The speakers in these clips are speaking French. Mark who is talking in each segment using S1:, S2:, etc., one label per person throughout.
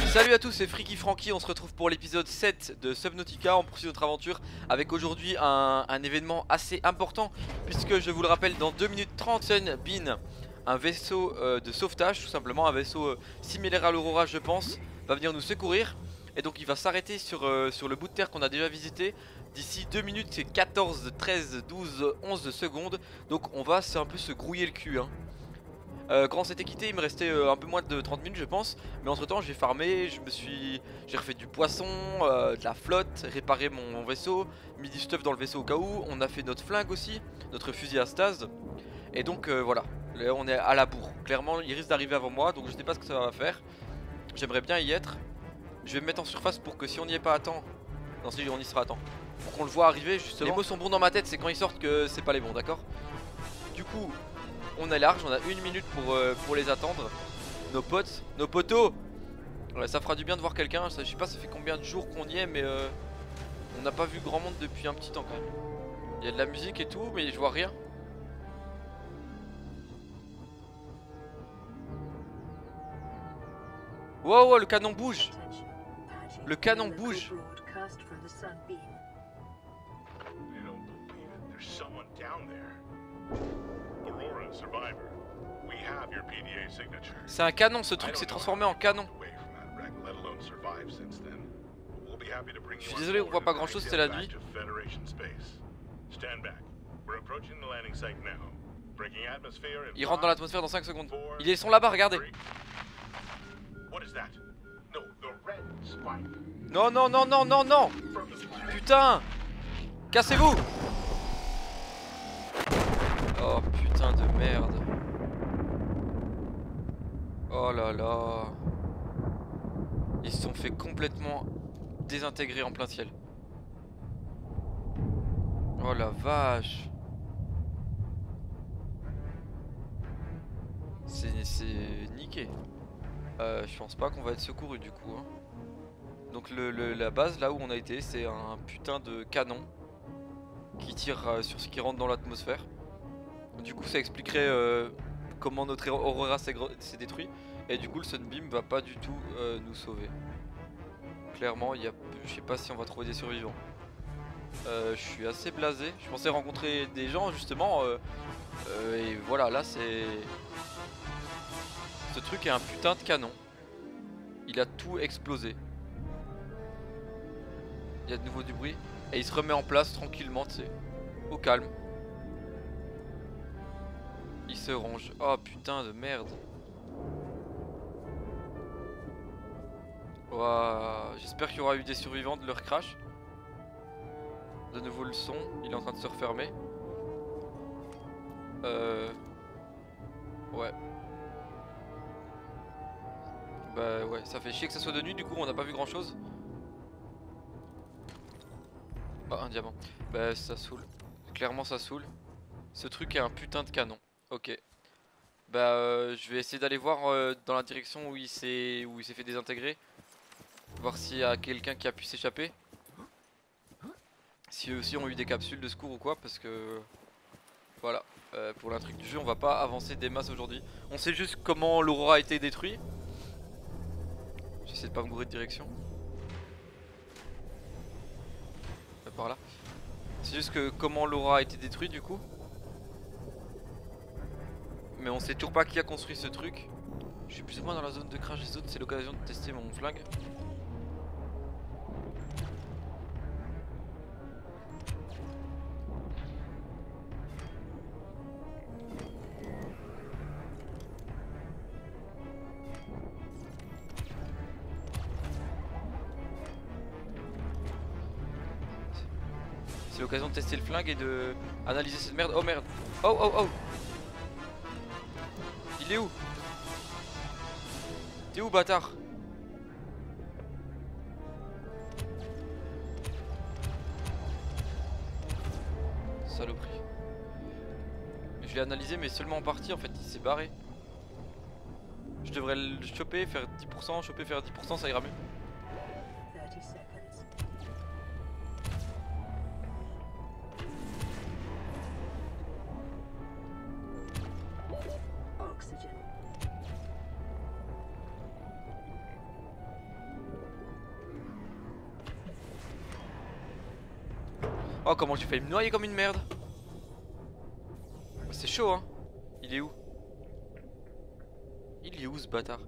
S1: Salut à tous, c'est Freaky Franky, on se retrouve pour l'épisode 7 de Subnautica. On poursuit notre aventure avec aujourd'hui un événement assez important, puisque je vous le rappelle, dans 2 minutes 30, Sunbeam, un vaisseau de sauvetage, tout simplement, un vaisseau similaire à l'Aurora je pense, va venir nous secourir. Et donc il va s'arrêter sur le bout de terre qu'on a déjà visité. D'ici 2 minutes, c'est 14, 13, 12, 11 secondes. Donc on va un peu se grouiller le cul, hein. Quand on s'était quitté, il me restait un peu moins de 30 minutes je pense. Mais entre temps j'ai farmé, j'ai refait du poisson, de la flotte, réparé mon vaisseau, mis du stuff dans le vaisseau au cas où. On a fait notre flingue aussi, notre fusil à stase. Et donc voilà, là on est à la bourre. Clairement il risque d'arriver avant moi, donc je sais pas ce que ça va faire. J'aimerais bien y être. Je vais me mettre en surface pour que si on n'y est pas à temps, non si on y sera à temps, pour qu'on le voit arriver justement. Les mots sont bons dans ma tête, c'est quand ils sortent que c'est pas les bons, d'accord. Du coup on est large, on a 1 minute pour les attendre. Nos potes, nos potos. Ouais, ça fera du bien de voir quelqu'un. Je sais pas ça fait combien de jours qu'on y est, mais on n'a pas vu grand monde depuis un petit temps quand même. Il y a de la musique et tout, mais je vois rien. Wow, wow, le canon bouge. Le canon bouge. C'est un canon, ce truc s'est transformé en canon. Je suis désolé, on voit pas grand chose, c'est la nuit. Il rentre dans l'atmosphère dans 5 secondes. Ils sont là-bas, regardez. Non, non, non, non, non, non. Putain. Cassez-vous. Oh putain de merde. Oh là là. Ils se sont fait complètement désintégrer en plein ciel. Oh la vache. C'est niqué. Je pense pas qu'on va être secouru du coup, hein. Donc la base là où on a été, c'est un putain de canon qui tire sur ce qui rentre dans l'atmosphère. Du coup ça expliquerait comment notre Aurora s'est détruit. Et du coup le Sunbeam va pas du tout nous sauver. Clairement je sais pas si on va trouver des survivants. Je suis assez blasé. Je pensais rencontrer des gens justement et voilà, là c'est... Ce truc est un putain de canon. Il a tout explosé. Il y a de nouveau du bruit. Et il se remet en place tranquillement, tu sais. Au calme. Il se range. Oh putain de merde. Waouh. J'espère qu'il y aura eu des survivants de leur crash. De nouveau le son. Il est en train de se refermer. Ouais. Bah ouais, ça fait chier que ça soit de nuit, du coup on n'a pas vu grand chose. Oh, un diamant. Bah ça saoule. Clairement ça saoule. Ce truc est un putain de canon. Ok. Bah je vais essayer d'aller voir dans la direction où il s'est fait désintégrer. Voir s'il y a quelqu'un qui a pu s'échapper. Si eux aussi ont eu des capsules de secours ou quoi, parce que... Voilà. Pour l'intrigue du jeu on va pas avancer des masses aujourd'hui. On sait juste comment l'Aurora a été détruit. J'essaie de pas me gourer de direction. Par là. C'est juste que comment l'Aurora a été détruit du coup. Mais on sait toujours pas qui a construit ce truc. Je suis plus ou moins dans la zone de crash des autres, c'est l'occasion de tester mon flingue. C'est l'occasion de tester le flingue et de analyser cette merde. Oh merde. Oh oh oh. Il est où? T'es où bâtard? Saloperie. Je l'ai analysé mais seulement en partie en fait, il s'est barré. Je devrais le choper, faire 10%, choper, faire 10%, ça ira mieux. Oh, comment j'ai failli me noyer comme une merde. C'est chaud, hein. Il est où? Il est où ce bâtard?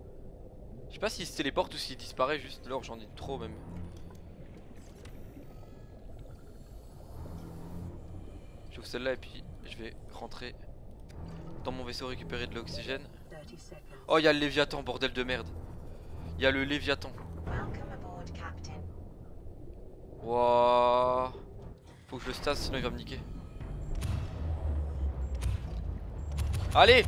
S1: Je sais pas s'il se téléporte ou s'il disparaît juste. Là, j'en ai trop même. J'ouvre celle-là et puis je vais rentrer dans mon vaisseau récupérer de l'oxygène. Oh, il y a le Léviathan, bordel de merde. Il y a le Léviathan. Wouah. Faut que je le stase sinon il va me niquer. Allez.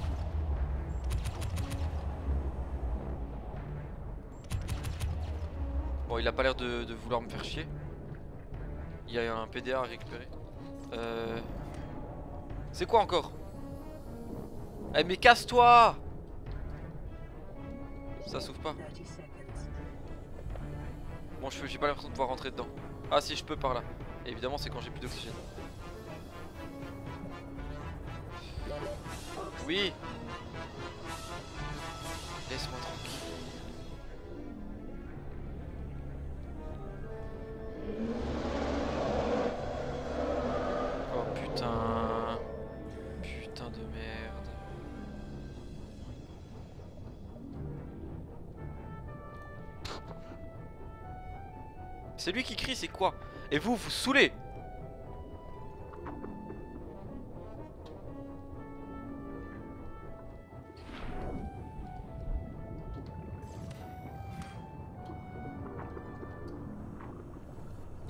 S1: Bon, il a pas l'air de vouloir me faire chier. Il y a un PDA à récupérer. C'est quoi encore? Eh mais casse-toi! Ça s'ouvre pas. Bon, j'ai pas l'impression de pouvoir rentrer dedans. Ah si, je peux par là. Et évidemment, c'est quand j'ai plus d'oxygène. Oui. Laisse-moi tranquille. Oh putain. Putain de merde. C'est lui qui crie, c'est quoi? Et vous, vous saoulez.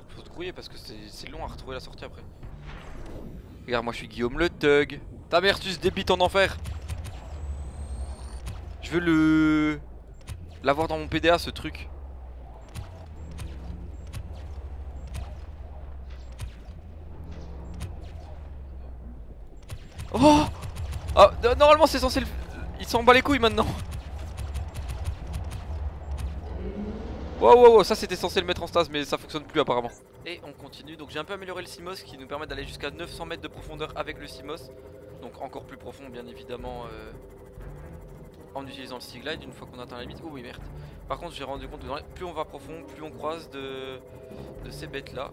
S1: Faut se grouiller parce que c'est long à retrouver la sortie après. Regarde, moi je suis Guillaume le Thug. Ta mère, tu se débites en enfer. Je veux l'avoir dans mon PDA ce truc. Oh, ah, normalement c'est censé le... Il s'en bat les couilles maintenant. Wow, ça c'était censé le mettre en stase mais ça fonctionne plus apparemment. Et on continue, donc j'ai un peu amélioré le CMOS qui nous permet d'aller jusqu'à 900 mètres de profondeur avec le CMOS. Donc encore plus profond bien évidemment en utilisant le Sea Glide une fois qu'on atteint la limite. Oh oui merde. Par contre j'ai rendu compte que plus on va profond, plus on croise de ces bêtes là.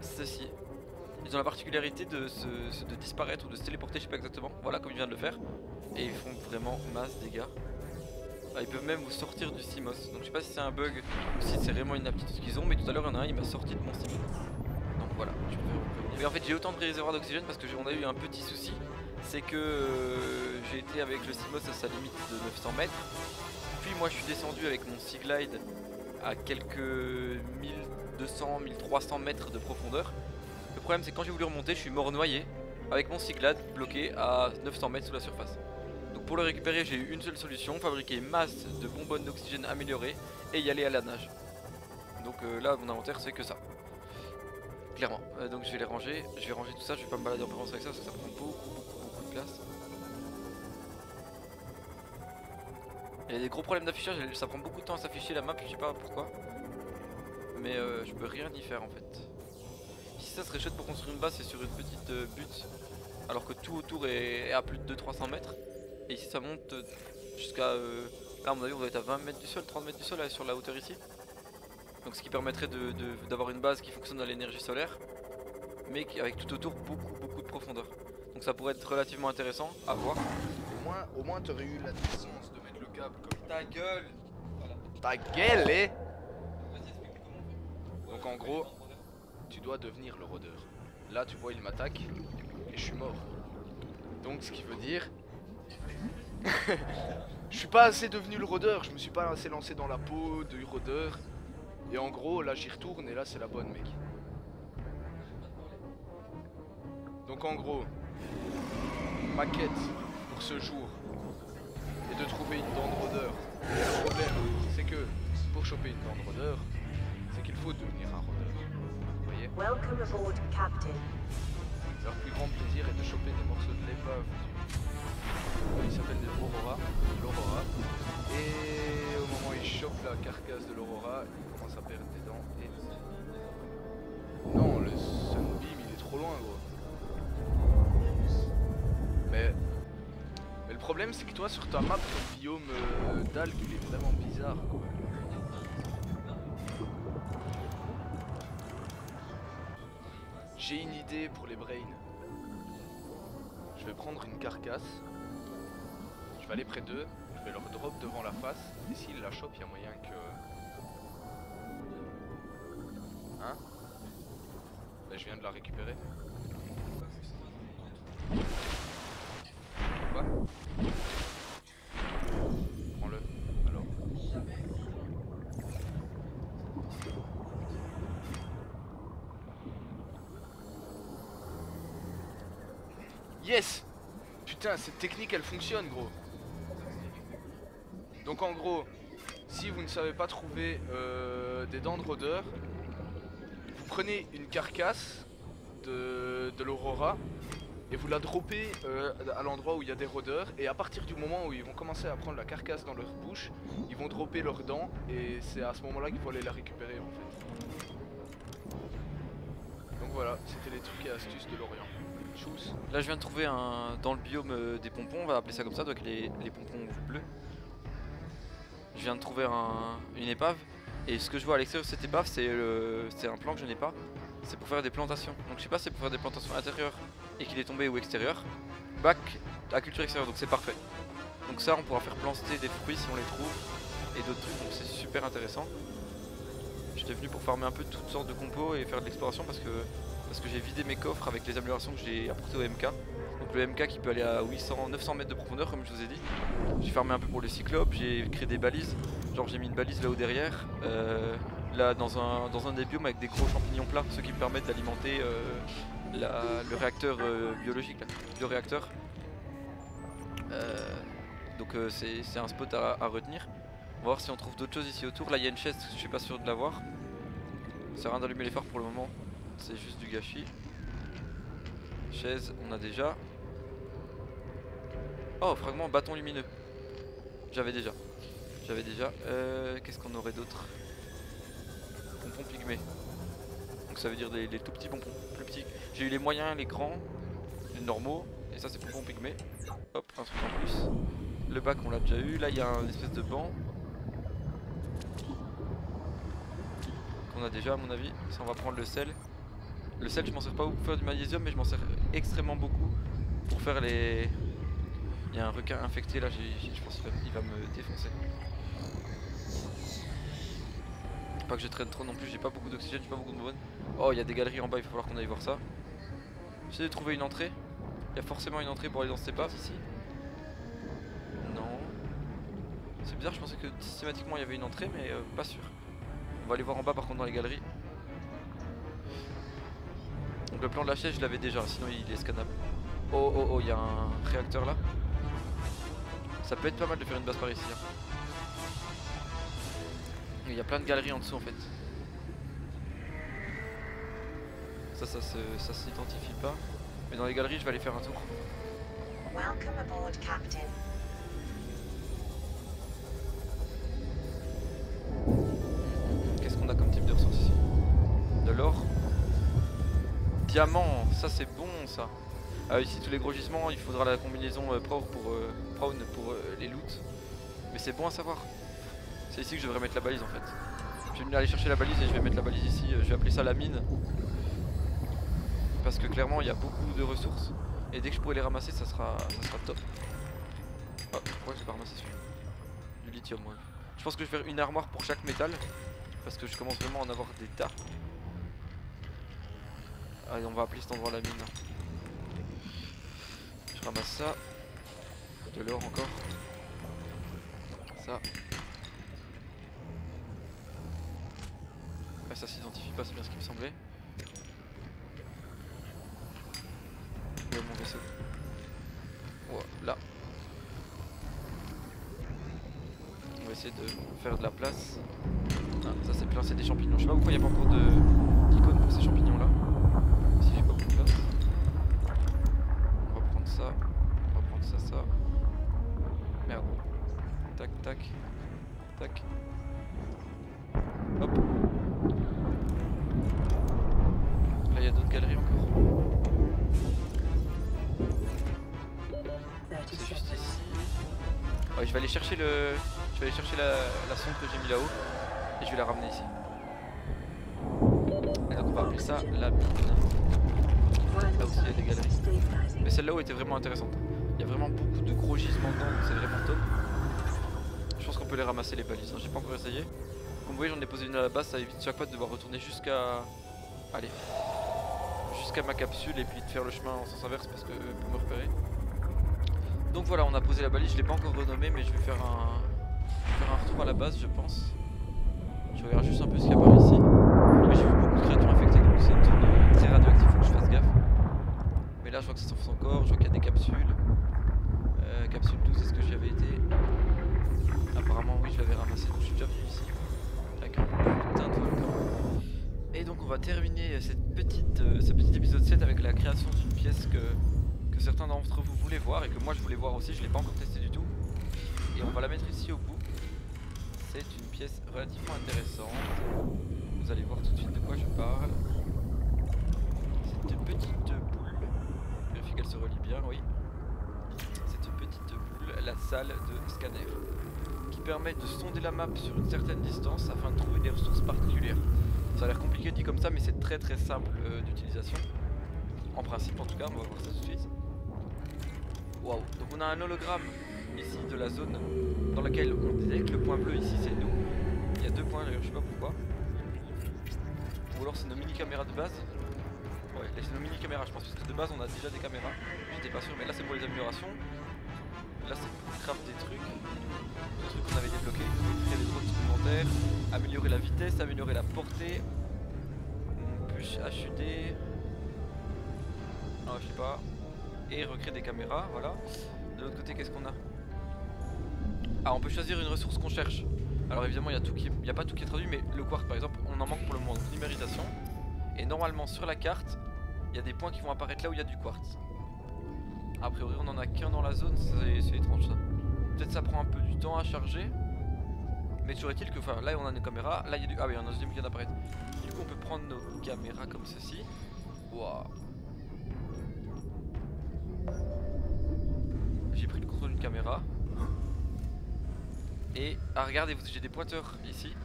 S1: Ceci. Ils ont la particularité de disparaître ou de se téléporter, je sais pas exactement. Voilà comme il vient de le faire. Et ils font vraiment masse dégâts. Ah, ils peuvent même vous sortir du CMOS. Donc je sais pas si c'est un bug ou si c'est vraiment une aptitude qu'ils ont. Mais tout à l'heure il y en a un, il m'a sorti de mon CMOS. Donc voilà, je peux revenir. Mais en fait j'ai autant de réservoirs d'oxygène parce que on a eu un petit souci. C'est que j'ai été avec le CMOS à sa limite de 900 mètres. Puis moi je suis descendu avec mon Sea Glide à quelques 1200-1300 mètres de profondeur. Le problème c'est que quand j'ai voulu remonter, je suis mort noyé avec mon Sea Glide bloqué à 900 mètres sous la surface. Donc pour le récupérer, j'ai eu une seule solution, fabriquer une masse de bonbonnes d'oxygène améliorées et y aller à la nage. Donc là, mon inventaire c'est que ça. Clairement. Donc je vais les ranger, je vais ranger tout ça, je vais pas me balader en permanence avec ça parce que ça prend beaucoup de place. Il y a des gros problèmes d'affichage, ça prend beaucoup de temps à s'afficher la map, je sais pas pourquoi. Mais je peux rien y faire en fait. Ici ça serait chouette pour construire une base, c'est sur une petite butte. Alors que tout autour est à plus de 200-300 mètres. Et ici ça monte jusqu'à... là à mon avis on doit être à 20 mètres du sol, 30 mètres du sol là, sur la hauteur ici. Donc ce qui permettrait d'avoir une base qui fonctionne à l'énergie solaire. Mais avec tout autour beaucoup de profondeur. Donc ça pourrait être relativement intéressant à voir.
S2: Au moins t'aurais eu la décence de mettre le câble comme...
S1: Ta gueule. Voilà.
S2: Ta gueule, eh. Donc en gros, tu dois devenir le rôdeur. Là tu vois il m'attaque et je suis mort. Donc ce qui veut dire... je suis pas assez devenu le rôdeur, je me suis pas assez lancé dans la peau du rôdeur. Et en gros là j'y retourne et là c'est la bonne mec. Donc en gros, ma quête pour ce jour est de trouver une dent de rôdeur. Le problème c'est que pour choper une dent de rôdeur, c'est qu'il faut devenir un rôdeur. Vous voyez?
S3: Welcome aboard, Captain.
S2: Leur plus grand plaisir est de choper des morceaux de l'épave il s'appelle l'Aurora. Et au moment où il chope la carcasse de l'Aurora, il commence à perdre des dents et... Non, le Sunbeam il est trop loin gros. Mais le problème c'est que toi sur ta map, ton biome d'algues il est vraiment bizarre quoi. J'ai une idée pour les brains. Je vais prendre une carcasse. Je vais aller près d'eux. Je vais leur drop devant la face. Et s'ils la chopent, il y a moyen que... Hein? Là, je viens de la récupérer. Quoi? Prends-le. Alors. Yes! Putain, cette technique elle fonctionne, gros. Donc en gros, si vous ne savez pas trouver des dents de rôdeur, vous prenez une carcasse de l'Aurora et vous la droppez à l'endroit où il y a des rôdeurs, et à partir du moment où ils vont commencer à prendre la carcasse dans leur bouche, ils vont dropper leurs dents, et c'est à ce moment là qu'il faut aller la récupérer en fait. Donc voilà, c'était les trucs et astuces de l'Orient. Choose.
S1: Là je viens de trouver dans le biome des pompons, on va appeler ça comme ça, donc les pompons bleus. Je viens de trouver une épave, et ce que je vois à l'extérieur de cette épave c'est un plan que je n'ai pas. C'est pour faire des plantations, donc je sais pas si c'est pour faire des plantations intérieures et qu'il est tombé ou extérieur. Bac à culture extérieure, donc c'est parfait. Donc ça on pourra faire planter des fruits si on les trouve et d'autres trucs, donc c'est super intéressant. J'étais venu pour farmer un peu toutes sortes de compos et faire de l'exploration parce que j'ai vidé mes coffres avec les améliorations que j'ai apportées au MK. Donc le MK qui peut aller à 900 mètres de profondeur comme je vous ai dit. J'ai farmé un peu pour les cyclopes, j'ai créé des balises. Genre j'ai mis une balise là-haut derrière. Là dans un des biomes avec des gros champignons plats, ceux qui me permettent d'alimenter le réacteur biologique, là, le réacteur. Donc c'est un spot à retenir. On va voir si on trouve d'autres choses ici autour. Là il y a une chaise, je suis pas sûr de l'avoir. Ça sert à rien d'allumer les phares pour le moment, c'est juste du gâchis. Chaise, on a déjà. Oh, fragment bâton lumineux. J'avais déjà. Qu'est-ce qu'on aurait d'autre? Pompons pygmées. Donc ça veut dire les tout petits pompons, plus petits. J'ai eu les moyens, les grands, les normaux. Et ça c'est pompons pygmées. Hop, un truc en plus. Le bac on l'a déjà eu. Là il y a un espèce de banc qu'on a déjà à mon avis. Ça on va prendre le sel. Le sel je m'en sers pas beaucoup pour faire du magnésium, mais je m'en sers extrêmement beaucoup pour faire les... Il y a un requin infecté là, je pense qu'il va me défoncer. Pas que je traîne trop non plus, j'ai pas beaucoup d'oxygène, j'ai pas beaucoup de bonne. Oh, il y a des galeries en bas, il va falloir qu'on aille voir ça. J'essaie de trouver une entrée. Il y a forcément une entrée pour aller dans cette épave ici. Non. C'est bizarre, je pensais que systématiquement il y avait une entrée, mais pas sûr. On va aller voir en bas par contre dans les galeries. Donc le plan de la chaise je l'avais déjà, sinon il est scannable. Oh oh oh, il y a un réacteur là. Ça peut être pas mal de faire une base par ici. Hein. Il y a plein de galeries en dessous en fait. Ça s'identifie pas. Mais dans les galeries je vais aller faire un tour.
S3: Welcome aboard, Captain.
S1: Qu'est-ce qu'on a comme type de ressources ici? De l'or. Diamant, ça c'est bon ça. Ici tous les gros gisements, il faudra la combinaison prawn pour les loots. Mais c'est bon à savoir. C'est ici que je devrais mettre la balise en fait. Je vais venir aller chercher la balise et je vais mettre la balise ici. Je vais appeler ça la mine. Parce que clairement il y a beaucoup de ressources. Et dès que je pourrai les ramasser ça sera top. Oh, pourquoi j'ai pas ramassé celui-là? Du lithium, ouais. Je pense que je vais faire une armoire pour chaque métal. Parce que je commence vraiment à en avoir des tas. Allez, on va appeler cet endroit la mine. Je ramasse ça. De l'or encore. Ça. Ah, ça s'identifie pas, c'est bien ce qui me semblait. Où est mon vaisseau? Voilà. On va essayer de faire de la place. Ah, ça c'est plein, c'est des champignons. Je sais pas pourquoi il n'y a pas encore d'icône pour ces champignons là. Si j'ai pas beaucoup de place. On va prendre ça. On va prendre ça, ça. Merde. Tac, tac. Tac. Hop. Là il y a d'autres galeries encore. C'est juste ici. Ouais, je vais aller chercher la sonde que j'ai mis là-haut. Et je vais la ramener ici. Et donc on va appeler ça la mine. Là aussi il y a des galeries. Mais celle là-haut était vraiment intéressante. Il y a vraiment beaucoup de gros gisements dedans, donc c'est vraiment top. Je pense qu'on peut les ramasser les balises, hein. J'ai pas encore essayé. Comme vous voyez j'en ai posé une à la base, ça évite chaque fois de devoir retourner jusqu'à... Allez. Jusqu'à ma capsule et puis de faire le chemin en sens inverse parce que pour me repérer. Donc voilà, on a posé la balise, je l'ai pas encore renommée mais je vais faire un retour à la base je pense. Je regarde juste un peu ce qu'il y a par ici. Mais j'ai vu beaucoup de créatures infectées donc c'est une zone très radioactive, faut que je fasse gaffe. Mais là je vois que ça s'enfonce encore, je vois qu'il y a des capsules. Capsule 12, est-ce que j'y avais été? Apparemment oui, je l'avais ramassé donc je suis déjà venu ici. Avec un putain de volcan. Et donc on va terminer ce petit épisode 7 avec la création d'une pièce que certains d'entre vous voulaient voir et que moi je voulais voir aussi, je l'ai pas encore testé du tout. Et on va la mettre ici au bout. C'est une pièce relativement intéressante. Vous allez voir tout de suite de quoi je parle. Cette petite boule, vérifie qu'elle se relie bien, oui. Cette petite boule, la salle de scanner, qui permet de sonder la map sur une certaine distance afin de trouver des ressources particulières. Ça a l'air compliqué dit comme ça, mais c'est très simple d'utilisation. En principe en tout cas, on va voir ça tout de suite. Waouh, donc on a un hologramme ici de la zone dans laquelle on détecte. Le point bleu ici c'est nous. Il y a deux points d'ailleurs, je sais pas pourquoi. Ou alors c'est nos mini caméras de base. Ouais, c'est nos mini caméras je pense, parce que de base on a déjà des caméras. J'étais pas sûr, mais là c'est pour les améliorations. Là c'est pour craft des trucs. Des trucs qu'on avait débloqués. Créer des drones supplémentaires. Améliorer la vitesse, améliorer la portée. Push HUD. Ah je sais pas. Et recréer des caméras, voilà. De l'autre côté qu'est-ce qu'on a? Ah, on peut choisir une ressource qu'on cherche. Alors évidemment il y a pas tout qui est traduit, mais le quartz par exemple on en manque pour le moment, donc numérisation. Et normalement sur la carte il y a des points qui vont apparaître là où il y a du quartz. A priori on en a qu'un dans la zone, c'est étrange ça. Peut-être ça prend un peu du temps à charger. Mais toujours est-il que, enfin là on a nos caméras, là il y a du... Ah oui, on a un deuxième qui vient d'apparaître. Du coup on peut prendre nos caméras comme ceci. Waouh. J'ai pris le contrôle d'une caméra. Et ah, regardez, j'ai des pointeurs ici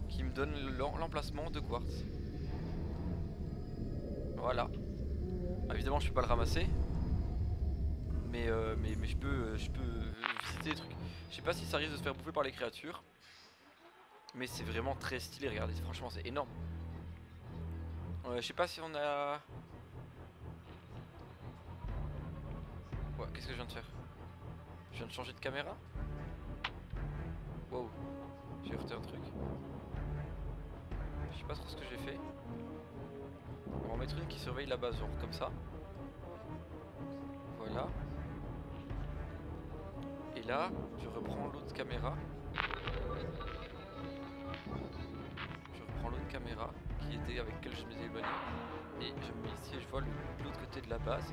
S1: qui me donnent l'emplacement de quartz. Voilà. Évidemment je peux pas le ramasser. Mais je peux visiter les trucs. Je sais pas si ça risque de se faire bouffer par les créatures. Mais c'est vraiment très stylé, regardez, franchement c'est énorme. Je sais pas si on a... Ouais, qu'est-ce que je viens de faire? Je viens de changer de caméra. Wow, j'ai heurté un truc. Je sais pas trop ce que j'ai fait. On va en mettre une qui surveille la base, genre comme ça. Voilà. Et là, je reprends l'autre caméra. Qui était avec laquelle je m'étais éloigné. Et je me mets ici et je vois l'autre côté de la base.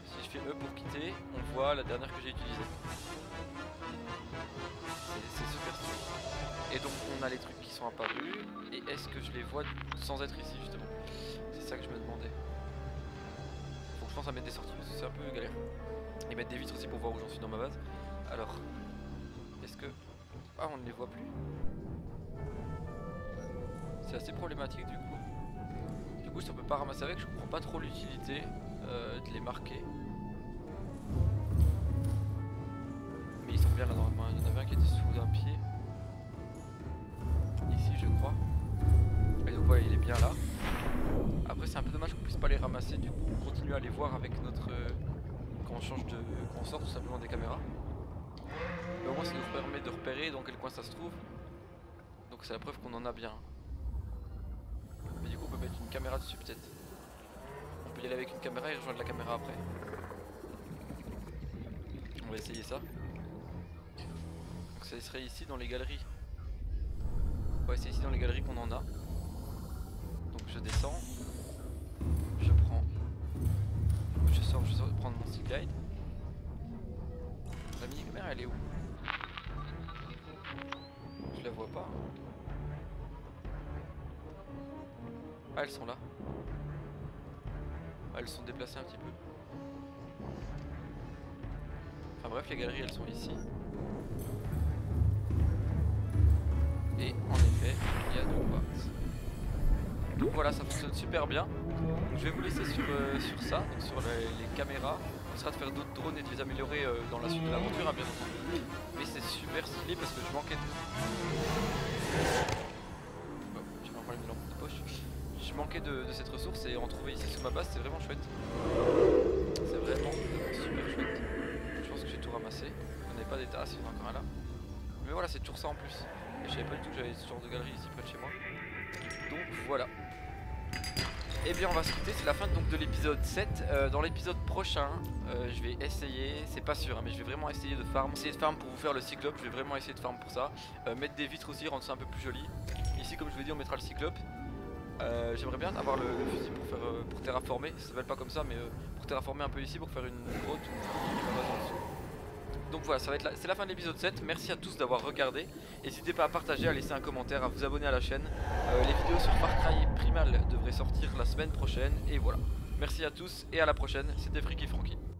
S1: Si je fais E pour quitter, on voit la dernière que j'ai utilisée. C'est super stylé. Et donc on a les trucs qui sont apparus. Et est-ce que je les vois sans être ici justement? C'est ça que je me demandais. Faut que je pense à mettre des sorties parce que c'est un peu galère. Et mettre des vitres aussi pour voir où j'en suis dans ma base. Alors, est-ce que... Ah, on ne les voit plus. C'est assez problématique du coup. Du coup si on peut pas ramasser avec, je comprends pas trop l'utilité de les marquer. Mais ils sont bien là normalement, il y en avait un qui était sous un pied. Ici je crois. Et donc voilà, il est bien là. Après c'est un peu dommage qu'on puisse pas les ramasser, du coup on continue à les voir avec notre... quand on change de... quand on sort tout simplement des caméras. Mais au moins ça nous permet de repérer dans quel coin ça se trouve. Donc c'est la preuve qu'on en a bien. Mais du coup on peut mettre une caméra dessus peut-être. On peut y aller avec une caméra et rejoindre la caméra après. On va essayer ça. Donc ça serait ici dans les galeries. Ouais, c'est ici dans les galeries qu'on en a. Donc je descends. Je prends. Je sors prendre mon sea glide. La mini caméra elle est où? Je la vois pas. Ah, elles sont là. Ah, elles sont déplacées un petit peu. Enfin bref, les galeries elles sont ici. Et en effet, il y a deux quartz. Donc voilà, ça fonctionne super bien. Donc je vais vous laisser sur ça, donc sur les caméras. On essaiera de faire d'autres drones et de les améliorer dans la suite de l'aventure, hein, bien entendu. Mais c'est super stylé parce que je manquais de... Oh, j'ai un problème de lampe de poche. Je manquais de cette ressource et en trouver ici sous ma base, c'est vraiment chouette. C'est vraiment super chouette. Je pense que j'ai tout ramassé. On n'avait pas des tasses, il y en a encore un là. Mais voilà, c'est toujours ça en plus. Et je savais pas du tout que j'avais ce genre de galerie ici près de chez moi. Donc voilà. Et bien on va se quitter, c'est la fin donc de l'épisode 7. Dans l'épisode prochain, je vais essayer, c'est pas sûr, hein, mais je vais vraiment essayer de farm. Essayer de farm pour vous faire le cyclope, je vais vraiment essayer de farm pour ça. Mettre des vitres aussi, rendre ça un peu plus joli. Ici comme je vous l'ai dit, on mettra le cyclope. J'aimerais bien avoir le fusil pour terraformer, ça s'appelle pas comme ça, mais pour terraformer un peu ici, pour faire une grotte ou une base en dessous. Donc voilà, c'est la fin de l'épisode 7. Merci à tous d'avoir regardé. N'hésitez pas à partager, à laisser un commentaire, à vous abonner à la chaîne. Les vidéos sur Far Cry Primal devraient sortir la semaine prochaine. Et voilà. Merci à tous et à la prochaine. C'était Freaky Franky.